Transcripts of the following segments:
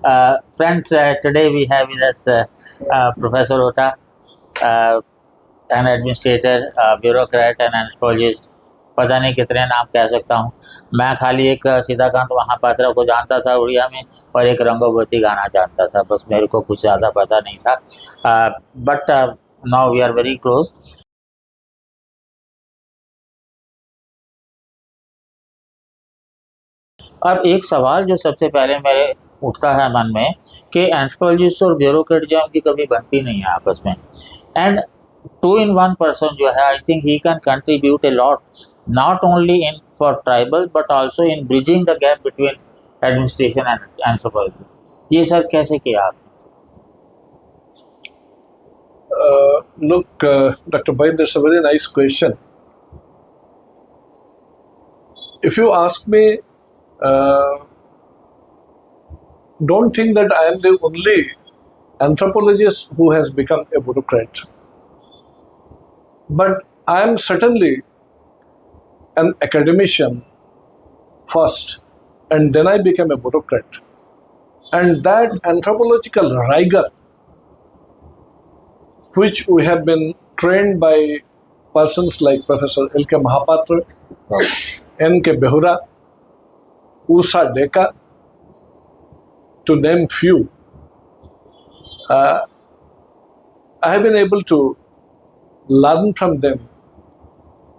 Friends, today we have with us Professor Ota, an administrator, bureaucrat and anthropologist. पता नहीं कितने नाम कह सकता हूँ मैं। खाली एक सीताकांत महापात्रा को जानता था उड़िया में और एक रंगोवती गाना जानता था, बस मेरे को कुछ ज़्यादा पता नहीं था। But now we are very close. अब एक सवाल जो सबसे पहले मेरे उठता है मन में कि एंथ्रोपोलॉजिस्ट और ब्यूरोक्रेट जो उनकी कभी बनती नहीं है आपस में, एंड 2 in 1 पर्सन जो है, I think he can contribute a lot, not only in for tribal but also in bridging the gap between administration and anthropology. ये सर कैसे किया आप? Look, Dr. Vaid, that's a very nice question. If you ask me, don't think that I am the only anthropologist who has become a bureaucrat. But I am certainly an academician first, and then I became a bureaucrat. And that anthropological rigor, which we have been trained by persons like Professor L.K. Mahapatra, N.K. Behura, Usha Deka, to name few, I have been able to learn from them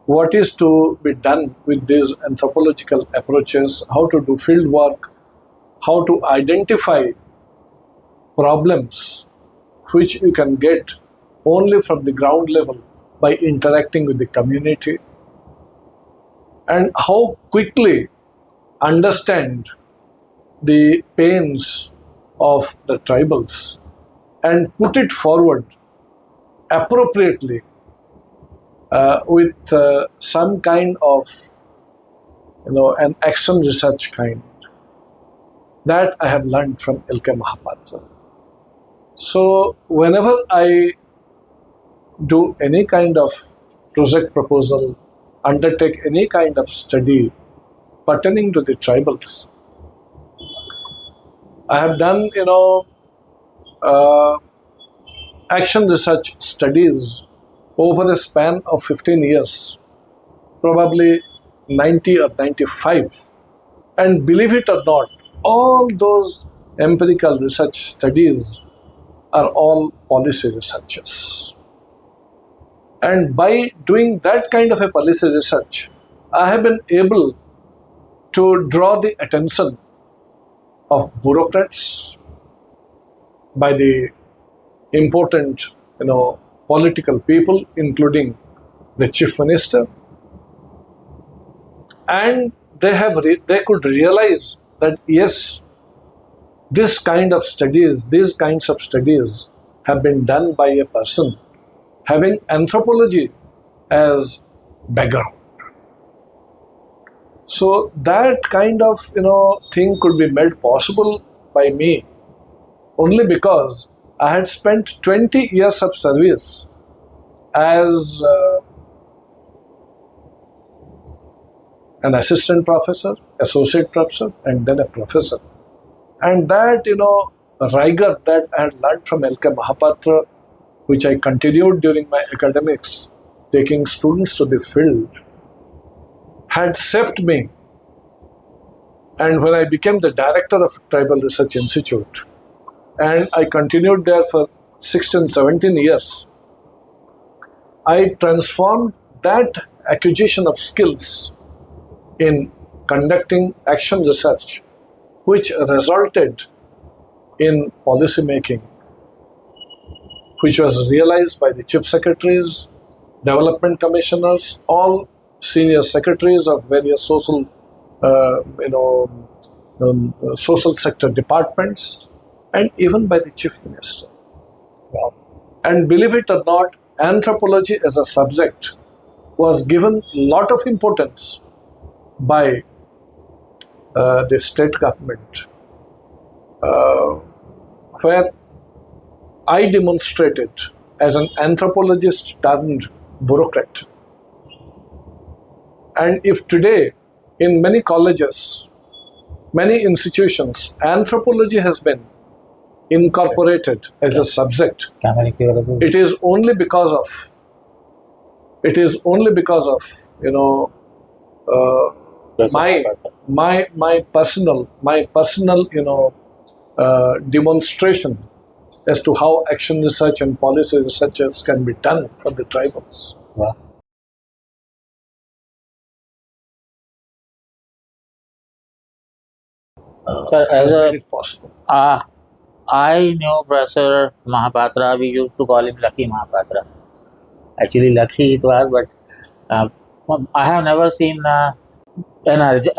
what is to be done with these anthropological approaches, how to do field work, how to identify problems which you can get only from the ground level by interacting with the community, and how quickly understand the pains of the tribals and put it forward appropriately with some kind of, an action research kind. That I have learned from L.K. Mahapatra. So whenever I do any kind of project proposal, undertake any kind of study pertaining to the tribals, I have done, action research studies over a span of 15 years, probably 90 or 95. And believe it or not, all those empirical research studies are all policy researches. And by doing that kind of a policy research, I have been able to draw the attention of bureaucrats, by the important, political people, including the chief minister, and they could realize that yes, these kinds of studies have been done by a person having anthropology as background. So that kind of thing could be made possible by me only because I had spent 20 years of service as an assistant professor, associate professor, and then a professor. And that, rigor that I had learned from L.K. Mahapatra, which I continued during my academics, taking students to the field, had shaped me. And when I became the director of Tribal Research Institute, and I continued there for 16, 17 years, I transformed that acquisition of skills in conducting action research, which resulted in policy making, which was realized by the chief secretaries, development commissioners, all senior secretaries of various social sector departments, and even by the chief minister. Wow. And believe it or not, anthropology as a subject was given a lot of importance by the state government, where I demonstrated as an anthropologist turned bureaucrat. And if today in many colleges, many institutions, anthropology has been incorporated as a subject, Camel curable. it is only because of my personal demonstration as to how action research and policy researches can be done for the tribals. Wow. Sir, as Has made a it possible. I knew Professor Mahapatra. We used to call him Lucky Mahapatra. Actually, lucky it was, but I have never seen an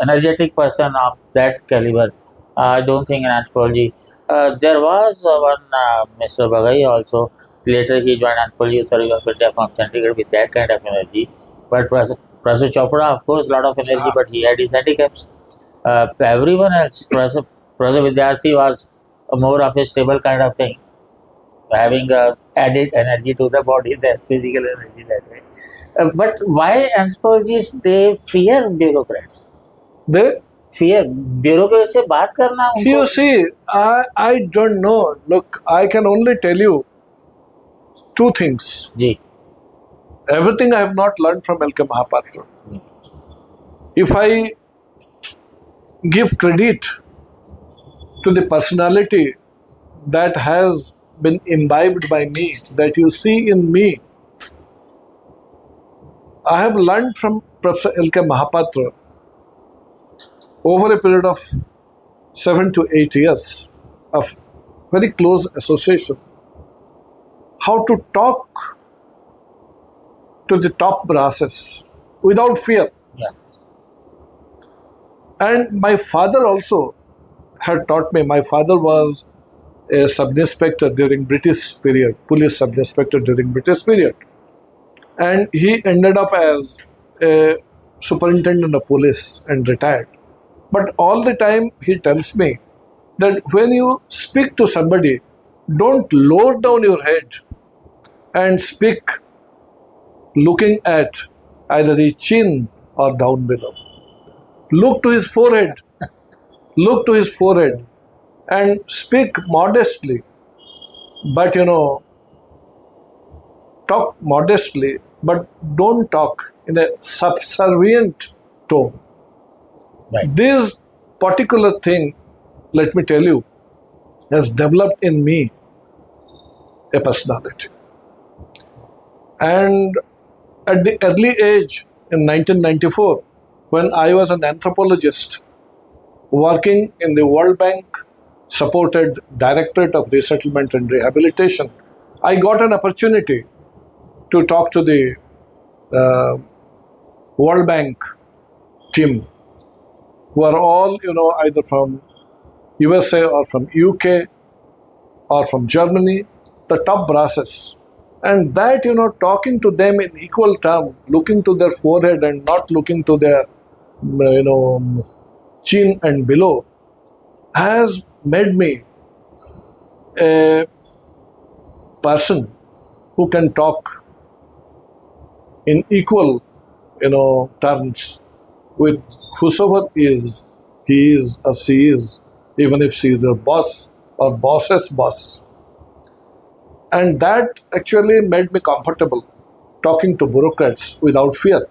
energetic person of that caliber. I don't think in anthropology. There was one Mr. Bagai also. Later he joined Anthropology Survey of India from Chandigarh with that kind of energy. But Professor Chopra, of course, lot of energy, but he had his handicaps. Everyone else, Professor Vidyarthi was more of a stable kind of thing, having added energy to the body than physical energy that way. But why anthropologists, they fear bureaucrats? They, Fear bureaucracy से बात करना उनको you see, I don't know. Look, I can only tell you two things. जी Everything I have not learned from L.K. Mahapatra. If I give credit to the personality that has been imbibed by me, that you see in me, I have learned from Professor L.K. Mahapatra over a period of 7 to 8 years of very close association, how to talk to the top brasses without fear. yeah And my father also had taught me. My father was a sub-inspector during British period, police sub-inspector during British period. And he ended up as a superintendent of police and retired. But all the time he tells me that when you speak to somebody, don't lower down your head and speak looking at either his chin or down below. Look to his forehead. Look to his forehead and speak modestly. But talk modestly, but don't talk in a subservient tone. right This particular thing, let me tell you, has developed in me a personality. And at the early age in 1994, when I was an anthropologist working in the World Bank supported Directorate of Resettlement and Rehabilitation, I got an opportunity to talk to the World Bank team, who are all, either from USA or from UK or from Germany, the top brasses. And that, talking to them in equal term, looking to their forehead and not looking to their, chin and below, has made me a person who can talk in equal, terms with whosoever is, he is or she is, even if she is a boss or boss's boss. And that actually made me comfortable talking to bureaucrats without fear.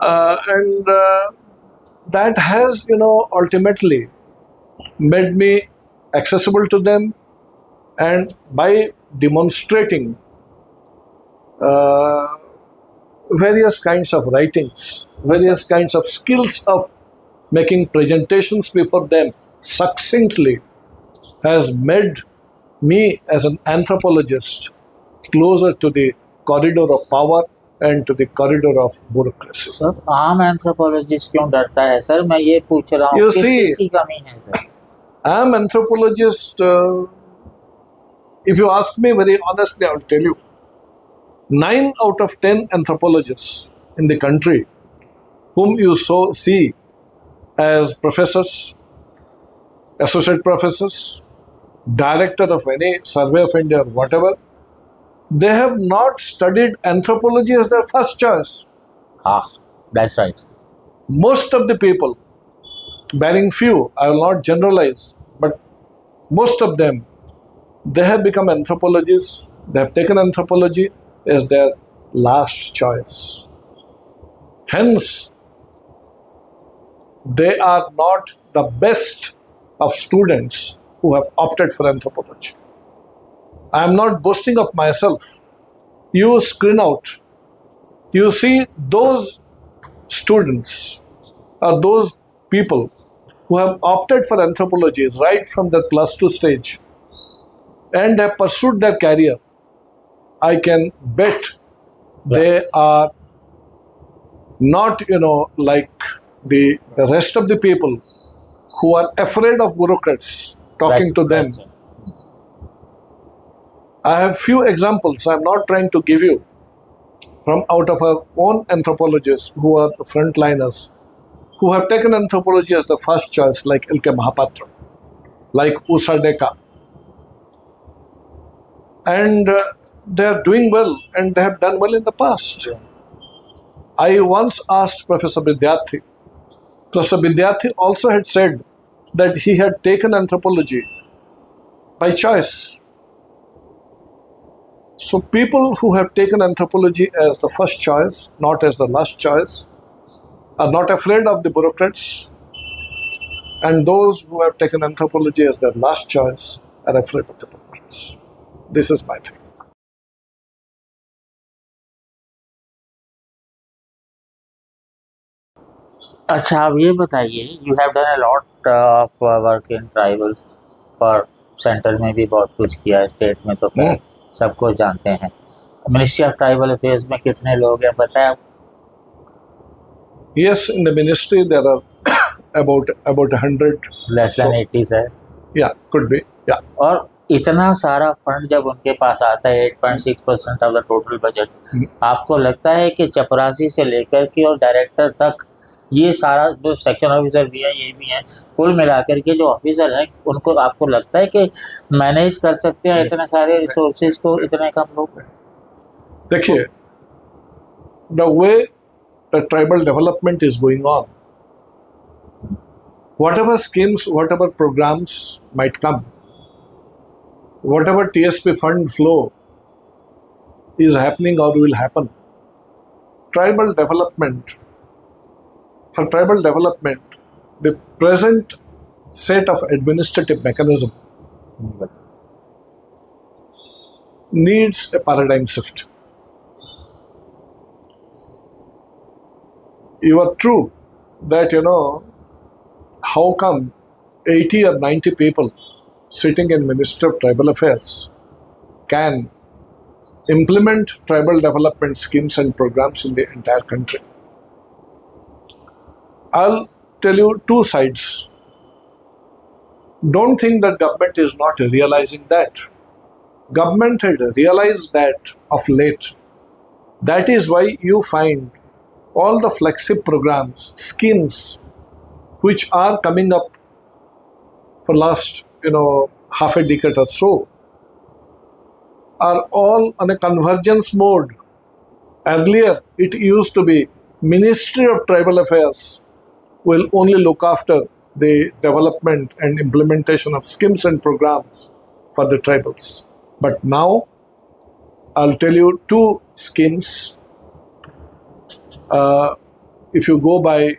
And that has, ultimately made me accessible to them, and by demonstrating various kinds of writings, various kinds of skills of making presentations before them succinctly, has made me as an anthropologist closer to the corridor of power and to the corridor of bureaucracy. Sir आम anthropologist क्यों डरता है sir मैं ये पूछ रहा हूँ You किस see, चीज़ की कमी है sir I am anthropologist. If you ask me very honestly, I will tell you, 9 out of 10 anthropologists in the country whom you see as professors, associate professors, director of any survey of India or whatever, they have not studied anthropology as their first choice. हाँ that's right Most of the people barring few, I will not generalize, but most of them, they have become anthropologists. They have taken anthropology as their last choice. Hence, they are not the best of students who have opted for anthropology. I am not boasting of myself. You screen out, you see those students or those people who have opted for anthropology right from the +2 stage and have pursued their career. I can bet they are not, like the rest of the people who are afraid of bureaucrats talking to them. Right. I have few examples I'm not trying to give you from out of our own anthropologists who are the frontliners, who have taken anthropology as the first choice, like L.K. Mahapatra, like Usha Deka. And they are doing well, and they have done well in the past. I once asked Professor Vidyarthi. Professor Vidyarthi also had said that he had taken anthropology by choice. So people who have taken anthropology as the first choice, not as the last choice, are not afraid of the bureaucrats, and those who have taken anthropology as their last choice are afraid of the bureaucrats. This is my thing. अच्छा, अब ये बताइए, you have done a lot of work in tribals, और centre में भी बहुत कुछ किया है, स्टेट में तो खैर सबको जानते हैं। मिनिस्ट्री ऑफ ट्राइबल अफेयर्स में कितने लोग हैं बताएं आप? Yes, in the ministry there are about 100. Less than 80 है। Yeah, could be. Yeah. और इतना सारा फंड जब उनके पास आता है, 8.6% ऑफ द टोटल बजट, आपको लगता है कि चपरासी से लेकर के और डायरेक्टर तक ये सारा जो सेक्शन ऑफिसर भी हैं, ये भी हैं, कुल मिलाकर के जो ऑफिसर हैं, उनको आपको लगता है कि मैनेज कर सकते हैं इतने सारे रिसोर्सेज को, इतने कम लोग? देखिए, the way the tribal development is going on, whatever schemes, whatever programs might come, whatever TSP fund flow is happening or will happen, tribal development, for tribal development, the present set of administrative mechanism needs a paradigm shift. You are true that, how come 80 or 90 people sitting in Ministry of Tribal Affairs can implement tribal development schemes and programs in the entire country. I'll tell you two sides. Don't think that government is not realizing that. Government had realized that of late. That is why you find all the flagship programs, schemes, which are coming up for last, half a decade or so, are all on a convergence mode. Earlier, it used to be Ministry of Tribal Affairs will only look after the development and implementation of schemes and programs for the tribals. But now, I'll tell you two schemes. If you go by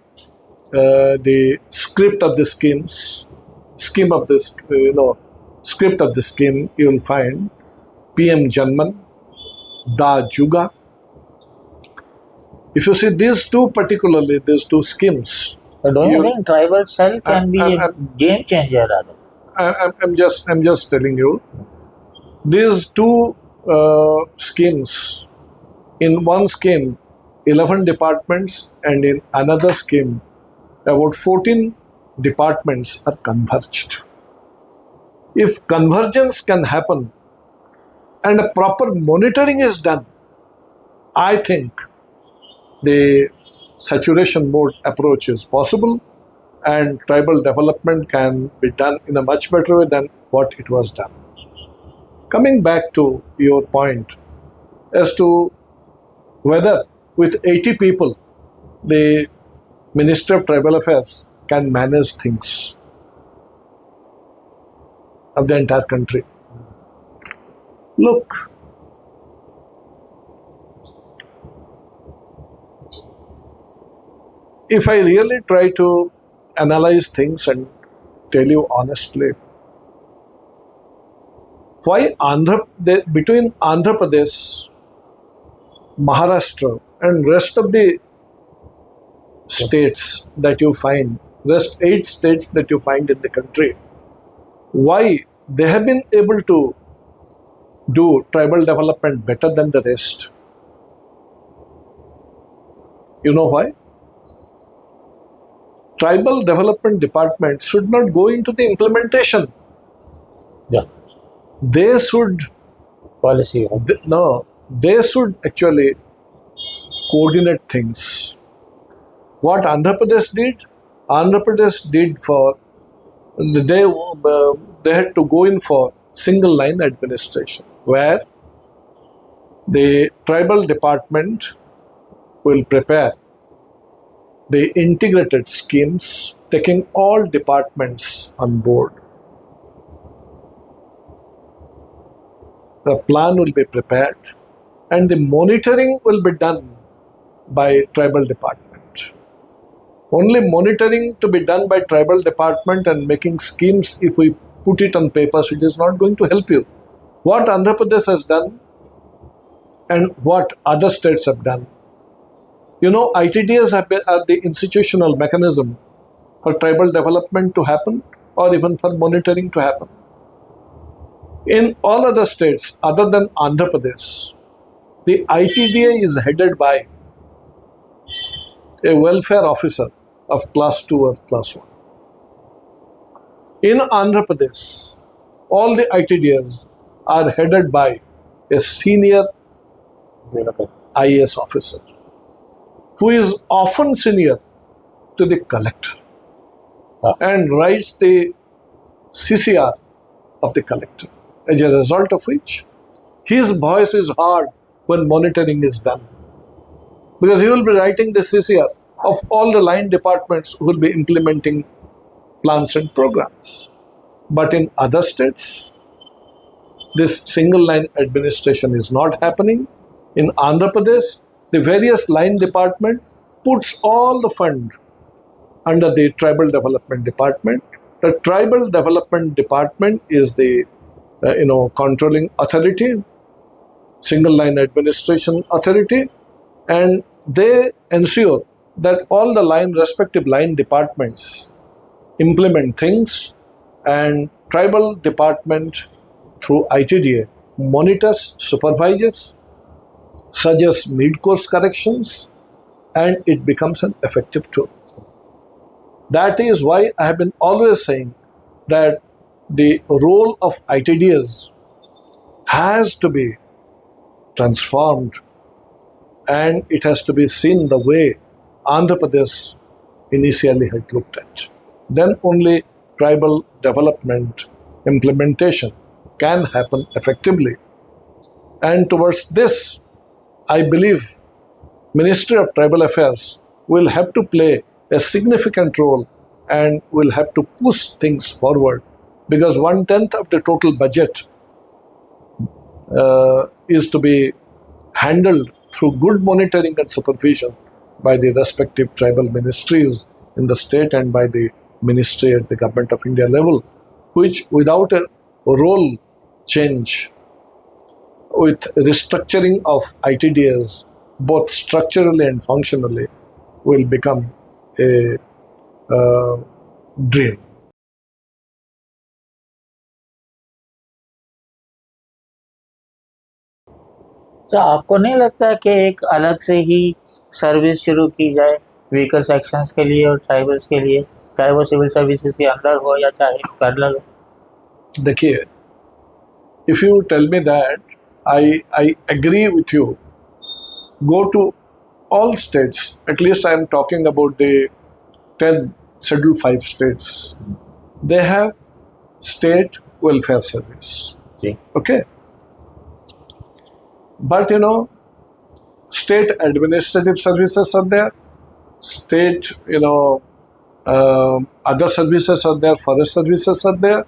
the script of the schemes, scheme of this, script of the scheme, you will find PM Janman, Da Juga. If you see these two particularly, these two schemes. So do you think tribal cell can be a game changer rather? I'm just telling you, these two schemes, in one scheme 11 departments, and in another scheme about 14 departments are converged. If convergence can happen and a proper monitoring is done, I think the saturation mode approach is possible, and tribal development can be done in a much better way than what it was done. Coming back to your point as to whether with 80 people the Ministry of Tribal Affairs can manage things of the entire country. Look, if I really try to analyze things and tell you honestly, why between Andhra Pradesh, Maharashtra, and rest of the states that you find, rest 8 states that you find in the country, why they have been able to do tribal development better than the rest? You know why? Tribal development department should not go into the implementation. Yeah. They should Policy. they should actually coordinate things. What Andhra Pradesh did for they had to go in for single line administration, where the tribal department will prepare the integrated schemes, taking all departments on board. The plan will be prepared and the monitoring will be done by tribal department. Only monitoring to be done by tribal department and making schemes, if we put it on papers, it is not going to help you. What Andhra Pradesh has done and what other states have done. You know, ITDs are the institutional mechanism for tribal development to happen or even for monitoring to happen. In all other states other than Andhra Pradesh, the ITDA is headed by a welfare officer of class 2 or class 1. In Andhra Pradesh, all the ITDAs are headed by a senior IAS officer, who is often senior to the collector and writes the CCR of the collector. As a result of which, his voice is heard when monitoring is done. Because he will be writing the CCR of all the line departments who will be implementing plans and programs. But in other states, this single line administration is not happening. In Andhra Pradesh, the various line department puts all the fund under the tribal development department. The tribal development department is the controlling authority, single line administration authority, and they ensure that all the respective line departments implement things, and tribal department through ITDA monitors, supervises, suggests mid-course corrections, and it becomes an effective tool. That is why I have been always saying that the role of ITDs has to be transformed, and it has to be seen the way Andhra Pradesh initially had looked at. Then only tribal development implementation can happen effectively. And towards this, I believe Ministry of Tribal Affairs will have to play a significant role and will have to push things forward, because 1/10 of the total budget is to be handled through good monitoring and supervision by the respective tribal ministries in the state and by the ministry at the Government of India level, which without a role change, with restructuring of ITDs, both structurally and functionally, will become a dream. तो आपको नहीं लगता कि एक अलग से ही service शुरू की जाए वीकर सेक्शंस के लिए और ट्राइबल्स के लिए, चाहे वो सिविल सर्विसेज के अंदर हो या चाहे पैरेलल हो? देखिए, if you tell me that, I agree with you. Go to all states, at least I am talking about the 10 Schedule 5 states. They have state welfare service. Ji. Okay? But state administrative services are there, state, Other services are there, forest services are there,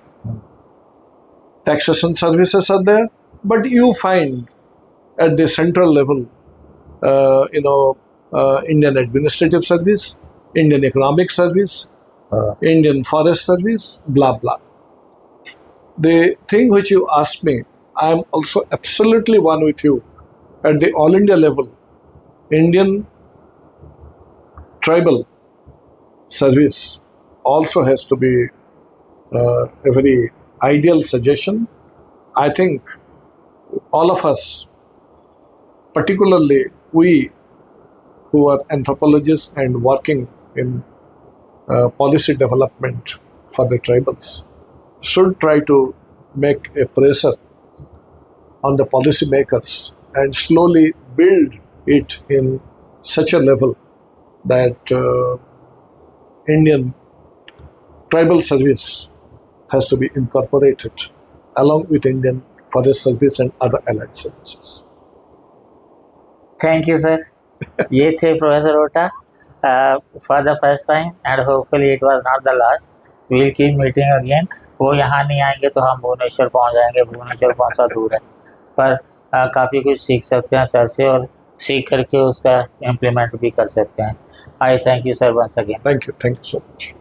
taxation services are there, but you find at the central level, Indian Administrative Service, Indian Economic Service, Indian Forest Service, blah blah. The thing which you asked me, I am also absolutely one with you. At the all India level, Indian Tribal Service also has to be a very ideal suggestion. I think all of us, particularly we who are anthropologists and working in policy development for the tribals, should try to make a pressure on the policy makers and slowly build it in such a level that Indian Tribal Service has to be incorporated along with Indian Forest Service and other allied services. Thank you, sir. ये थे professor Ota for the first time and hopefully it was not the last. We will keep meeting again. वो यहाँ नहीं आएंगे तो हम भुवनेश्वर पहुँच जाएंगे. भुवनेश्वर कौन सा दूर है, पर काफ़ी कुछ सीख सकते हैं सर से और सीख करके उसका इम्प्लीमेंट भी कर सकते हैं. I thank you sir once again. Thank you so much.